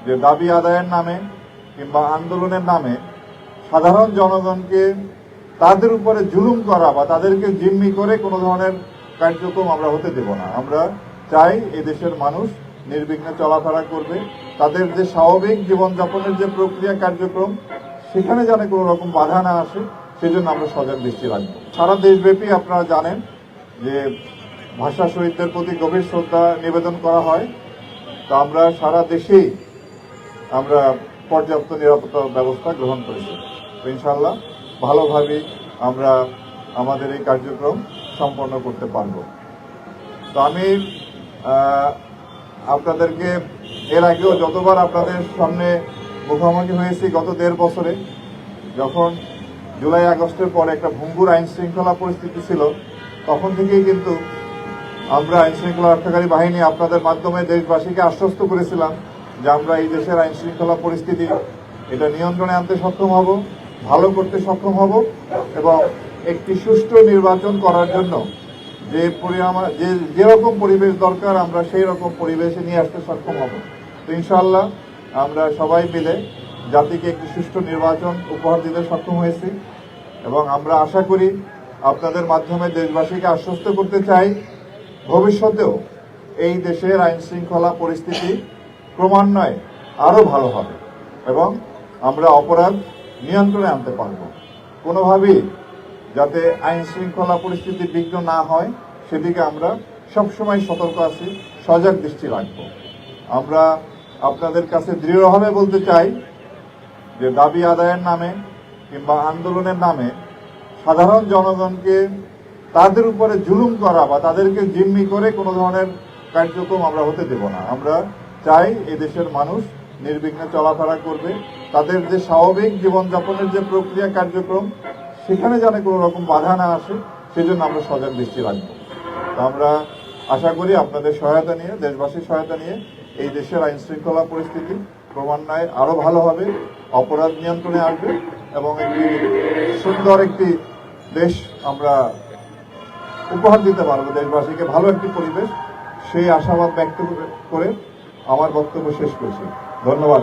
যে দাবি আদায়ের নামে কিংবা আন্দোলনের নামে সাধারণ জনগণকে তাদের উপরে জুলুম করা বা তাদেরকে জিম্মি করে কোনো ধরনের কার্যক্রম আমরা হতে দেব না। আমরা চাই এই দেশের মানুষ নির্বিঘ্নে চলাফেরা করবে, তাদের যে স্বাভাবিক জীবনযাপনের যে প্রক্রিয়া কার্যক্রম সেখানে যেন কোনো রকম বাধা না আসে, সেজন্য আমরা সজাগ দৃষ্টি রাখবো। সারা দেশব্যাপী আপনারা জানেন যে ভাষা শহীদদের প্রতি গভীর শ্রদ্ধা নিবেদন করা হয়। তো আমরা সারা দেশেই আমরা পর্যাপ্ত নিরাপত্তা ব্যবস্থা গ্রহণ করেছি। তো ইনশাআল্লাহ ভালোভাবে আমরা আমাদের এই কার্যক্রম সম্পন্ন করতে পারব। তো আমি আপনাদেরকে এর আগেও যতবার আপনাদের সামনে মুখোমুখি হয়েছি গত 1.5 বছরে, যখন জুলাই আগস্টের পরে একটা ভঙ্গুর আইন শৃঙ্খলা পরিস্থিতি ছিল, তখন থেকেই কিন্তু আমরা আইন শৃঙ্খলা রক্ষাকারী বাহিনী আপনাদের মাধ্যমে দেশবাসীকে আশ্বস্ত করেছিলাম যে আমরা এই দেশের আইন শৃঙ্খলা পরিস্থিতি এটা নিয়ন্ত্রণে আনতে সক্ষম হব, ভালো করতে সক্ষম হব এবং একটি সুষ্ঠু নির্বাচন করার জন্য যেরকম পরিবেশ দরকার আমরা সেই রকম পরিবেশে নিয়ে আসতে সক্ষম হব। তো ইনশাআল্লাহ আমরা সবাই মিলে জাতিকে একটি সুষ্ঠু নির্বাচন উপহার দিতে সক্ষম হয়েছি এবং আমরা আশা করি আপনাদের মাধ্যমে দেশবাসীকে আশ্বস্ত করতে চাই ভবিষ্যতেও এই দেশের আইন শৃঙ্খলা পরিস্থিতি ক্রমান্বয়ে আরো ভালো হবে এবং আমরা অপরাধ নিয়ন্ত্রণে আনতে পারব। কোনোভাবেই যাতে আইন শৃঙ্খলা পরিস্থিতি বিঘ্ন না হয় সেদিকে আমরা সবসময় সতর্ক আছি, সজাগ দৃষ্টি রাখব। আমরা আপনাদের কাছে দৃঢ়ভাবে বলতে চাই যে দাবি আদায়ের নামে কিংবা আন্দোলনের নামে সাধারণ জনগণকে তাদের উপরে জুলুম করা বা তাদেরকে জিম্মি করে কোনো ধরনের কার্যক্রম আমরা হতে দেব না। আমরা চাই এই দেশের মানুষ নির্বিঘ্নে চলাফেরা করবে, তাদের যে স্বাভাবিক জীবনযাপনের যে প্রক্রিয়া কার্যক্রম সেখানে যেন কোনো রকম বাধা না আসে, সেজন্য আমরা সজাগ দৃষ্টি রাখবো। তো আমরা আশা করি আপনাদের সহায়তা নিয়ে, দেশবাসীর সহায়তা নিয়ে এই দেশের আইন শৃঙ্খলা পরিস্থিতি ক্রমান্বয়ে আরো ভালো হবে, অপরাধ নিয়ন্ত্রণে আসবে এবং একটি সুন্দর একটি দেশ আমরা উপহার দিতে পারবো দেশবাসীকে, ভালো একটি পরিবেশ। সেই আশাবাদ ব্যক্ত করে আমার বক্তব্য শেষ করছি। ধন্যবাদ।